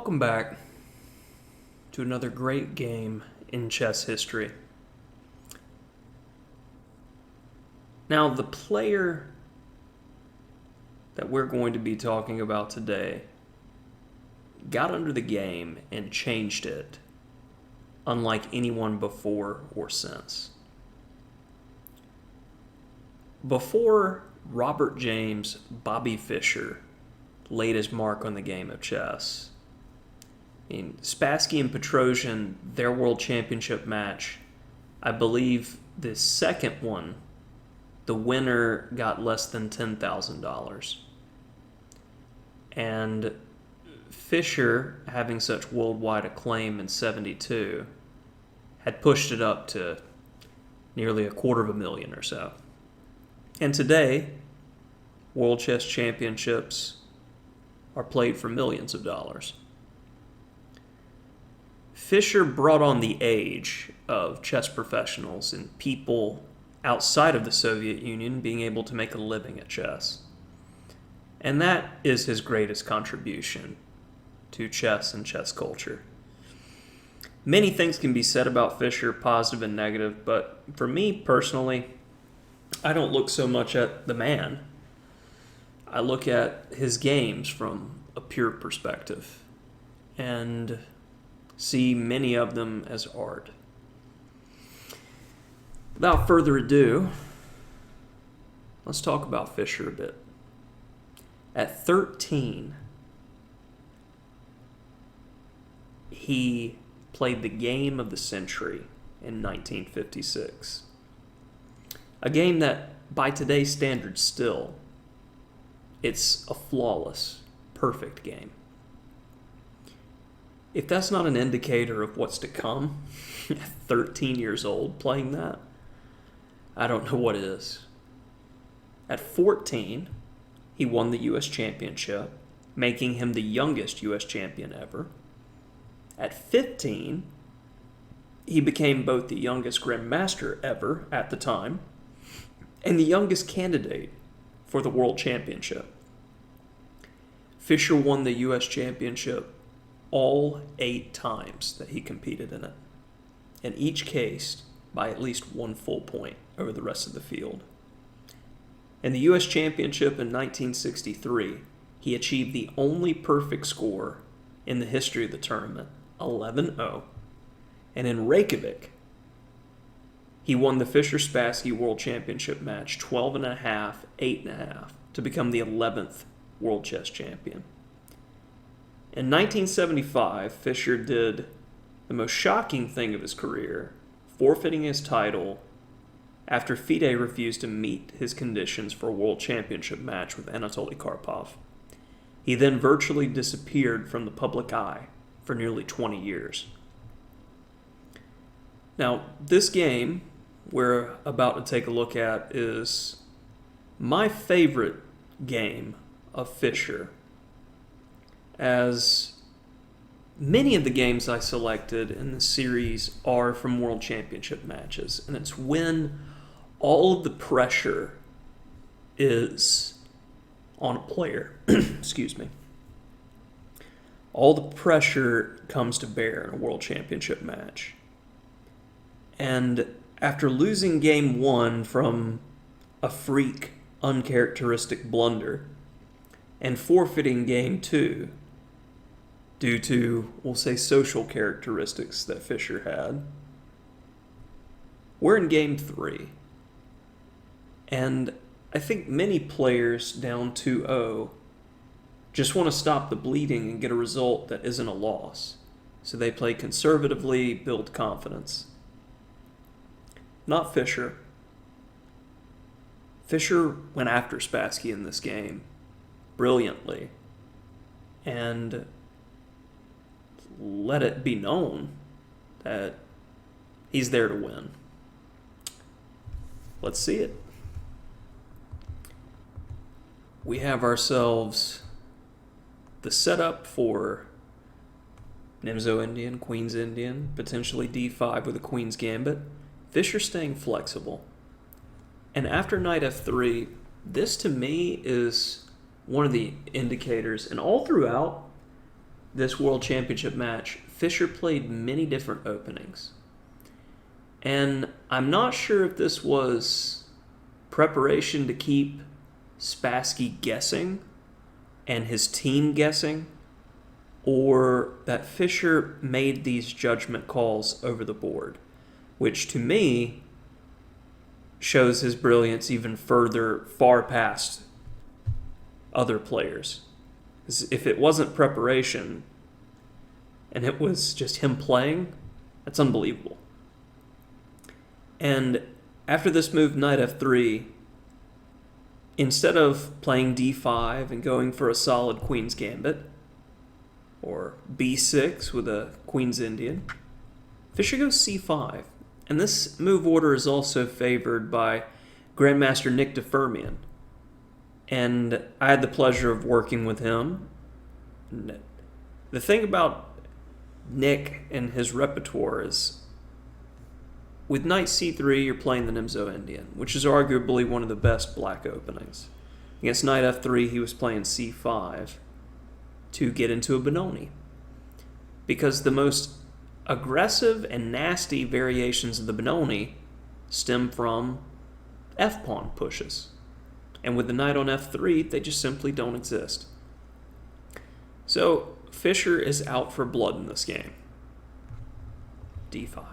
Welcome back to another great game in chess history. Now, the player that we're going to be talking about today got under the game and changed it, unlike anyone before or since. Before Robert James Bobby Fischer laid his mark on the game of chess, Spassky and Petrosian, their world championship match, I believe the second one, the winner got less than $10,000. And Fischer, having such worldwide acclaim in '72, had pushed it up to nearly $250,000 or so. And today, World Chess Championships are played for millions of dollars. Fischer brought on the age of chess professionals and people outside of the Soviet Union being able to make a living at chess. And that is his greatest contribution to chess and chess culture. Many things can be said about Fischer, positive and negative, but for me personally, I don't look so much at the man. I look at his games from a pure perspective and see many of them as art. Without further ado, let's talk about Fischer a bit. At 13, he played the game of the century in 1956. A game that, by today's standards still, it's a flawless, perfect game. If that's not an indicator of what's to come, at 13 years old playing that, I don't know what is. At 14, he won the U.S. Championship, making him the youngest U.S. champion ever. At 15, he became both the youngest grandmaster ever at the time and the youngest candidate for the World Championship. Fischer won the U.S. Championship all 8 times that he competed in it, in each case by at least 1 full point over the rest of the field. In the U.S. Championship in 1963, he achieved the only perfect score in the history of the tournament, 11-0, and in Reykjavík, he won the Fischer-Spassky World Championship match 12.5, 8.5 to become the 11th World Chess Champion. In 1975, Fischer did the most shocking thing of his career, forfeiting his title after FIDE refused to meet his conditions for a World Championship match with Anatoly Karpov. He then virtually disappeared from the public eye for nearly 20 years. Now, this game we're about to take a look at is my favorite game of Fischer, as many of the games I selected in the series are from World Championship matches, and it's when all of the pressure is on a player. Excuse me. All the pressure comes to bear in a World Championship match. And after losing game 1 from a freak, uncharacteristic blunder, and forfeiting game 2 due to, we'll say, social characteristics that Fischer had, we're in game 3. And I think many players down 2-0 just want to stop the bleeding and get a result that isn't a loss. So they play conservatively, build confidence. Not Fischer. Fischer went after Spassky in this game brilliantly and let it be known that he's there to win. Let's see it. We have ourselves the setup for Nimzo Indian, Queen's Indian, potentially D5 with a Queen's Gambit. Fischer staying flexible. And after knight f3, this to me is one of the indicators, and all throughout, this World Championship match, Fischer played many different openings. And I'm not sure if this was preparation to keep Spassky guessing and his team guessing, or that Fischer made these judgment calls over the board, which to me shows his brilliance even further, far past other players. If it wasn't preparation and it was just him playing, that's unbelievable. And after this move, knight f3, instead of playing d5 and going for a solid queen's gambit, or b6 with a queen's Indian, Fischer goes c5. And this move order is also favored by Grandmaster Nick de Fermian. And I had the pleasure of working with him. The thing about Nick and his repertoire is, with knight c3, you're playing the Nimzo Indian, which is arguably one of the best black openings. Against knight f3, he was playing c5 to get into a Benoni. Because the most aggressive and nasty variations of the Benoni stem from f-pawn pushes. And with the knight on f3, they just simply don't exist. So Fischer is out for blood in this game. d5.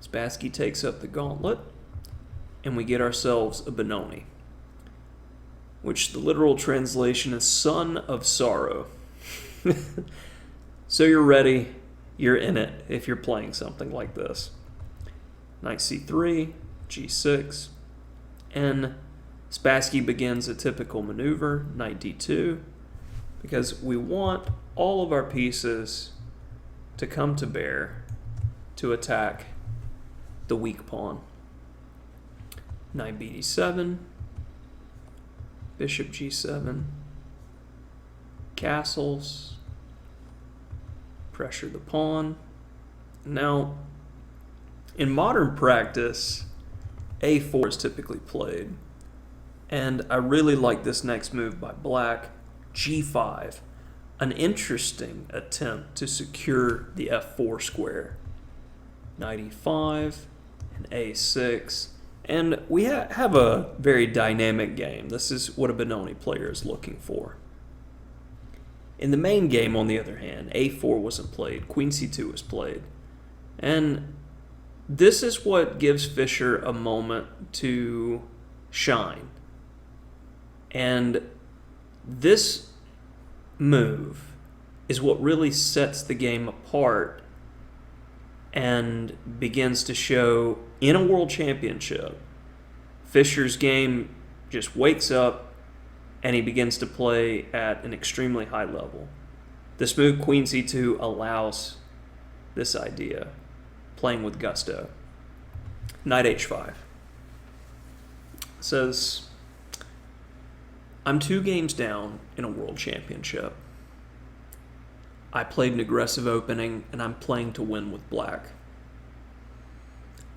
Spassky takes up the gauntlet, and we get ourselves a Benoni, which the literal translation is son of sorrow. So you're ready, you're in it if you're playing something like this. Knight c3, g6, and Spassky begins a typical maneuver, knight d2, because we want all of our pieces to come to bear to attack the weak pawn. Knight bd7, bishop g7, castles, pressure the pawn. Now, in modern practice, a4 is typically played, and I really like this next move by black, g5, an interesting attempt to secure the f4 square. Knight e5 and a6, and we have a very dynamic game. This is what a Benoni player is looking for. In the main game, on the other hand, a4 wasn't played, queen c2 was played, and this is what gives Fischer a moment to shine. And this move is what really sets the game apart and begins to show in a world championship. Fischer's game just wakes up and he begins to play at an extremely high level. This move, queen c2, allows this idea, playing with gusto. Knight h5. Says, I'm 2 games down in a world championship. I played an aggressive opening, and I'm playing to win with black.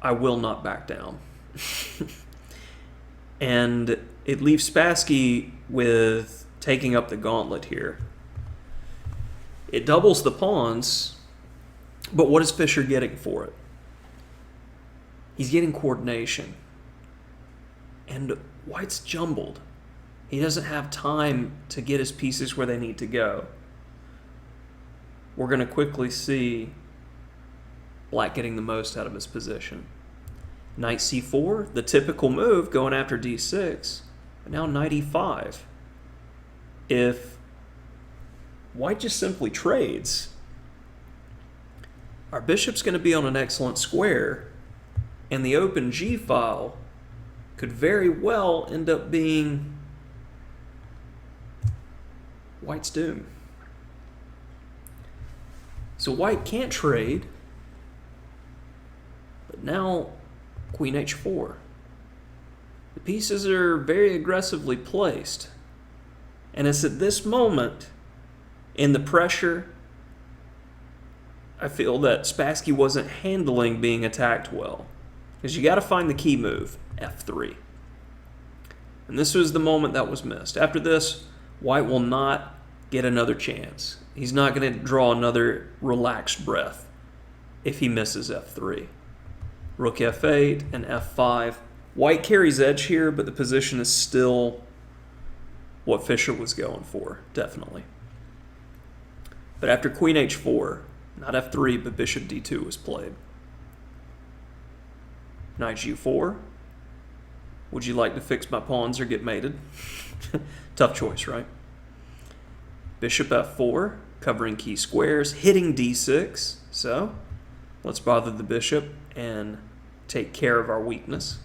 I will not back down. And it leaves Spassky with taking up the gauntlet here. It doubles the pawns, but what is Fischer getting for it? He's getting coordination. And white's jumbled. He doesn't have time to get his pieces where they need to go. We're going to quickly see black getting the most out of his position. Knight c4, the typical move, going after d6. But now knight e5. If white just simply trades, our bishop's going to be on an excellent square, and the open g file could very well end up being white's doom. So white can't trade, but now queen h4. The pieces are very aggressively placed, and it's at this moment in the pressure I feel that Spassky wasn't handling being attacked well, because you got to find the key move, f3. And this was the moment that was missed. After this, white will not get another chance. He's not going to draw another relaxed breath if he misses f3. Rook f8 and f5. White carries edge here, but the position is still what Fischer was going for, definitely. But after queen h4, not f3, but bishop d2 was played. Knight g4. Would you like to fix my pawns or get mated? Tough choice, right? Bishop f4, covering key squares, hitting d6. So, let's bother the bishop and take care of our weakness.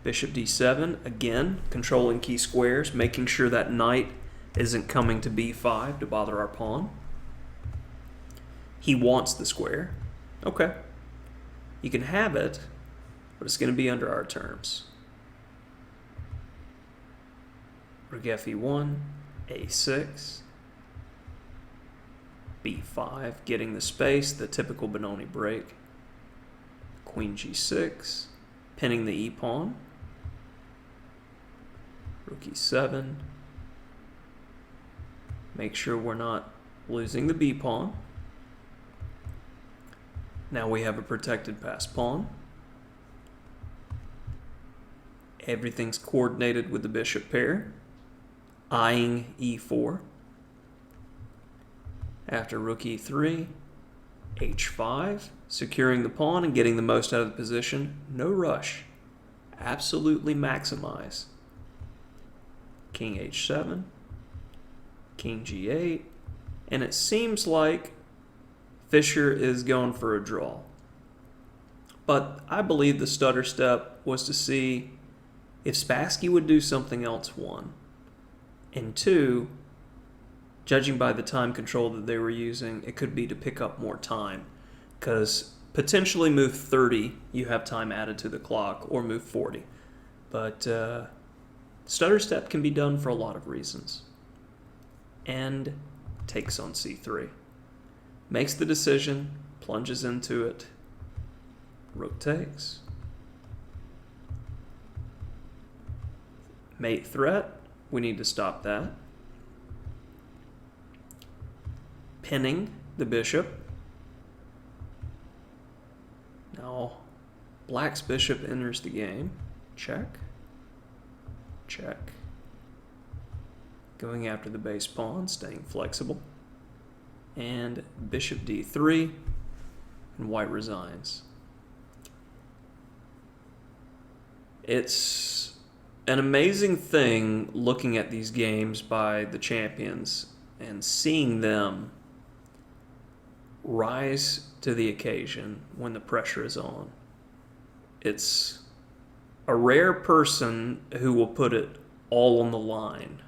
Bishop d7, again, controlling key squares, making sure that knight isn't coming to b5 to bother our pawn. He wants the square. Okay. You can have it, but it's going to be under our terms. Rook fe1, a6, b5, getting the space, the typical Benoni break. Queen g6, pinning the e-pawn. Rook e7. Make sure we're not losing the b-pawn. Now we have a protected passed pawn. Everything's coordinated with the bishop pair. Eyeing e4. After rook e3, h5, securing the pawn and getting the most out of the position. No rush. Absolutely maximize. King h7, king g8, and it seems like Fischer is going for a draw. But I believe the stutter step was to see if Spassky would do something else, one. And two, judging by the time control that they were using, it could be to pick up more time. Because potentially move 30, you have time added to the clock, or move 40. But stutter step can be done for a lot of reasons. And takes on c3. Makes the decision, plunges into it. Rook takes. Mate threat. We need to stop that. Pinning the bishop. Now, black's bishop enters the game. Check. Check. Going after the base pawn, staying flexible. And bishop d3, and white resigns. It's an amazing thing looking at these games by the champions and seeing them rise to the occasion when the pressure is on. It's a rare person who will put it all on the line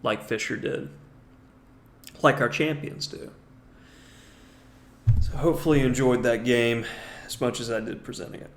like Fischer did, like our champions do. So hopefully you enjoyed that game as much as I did presenting it.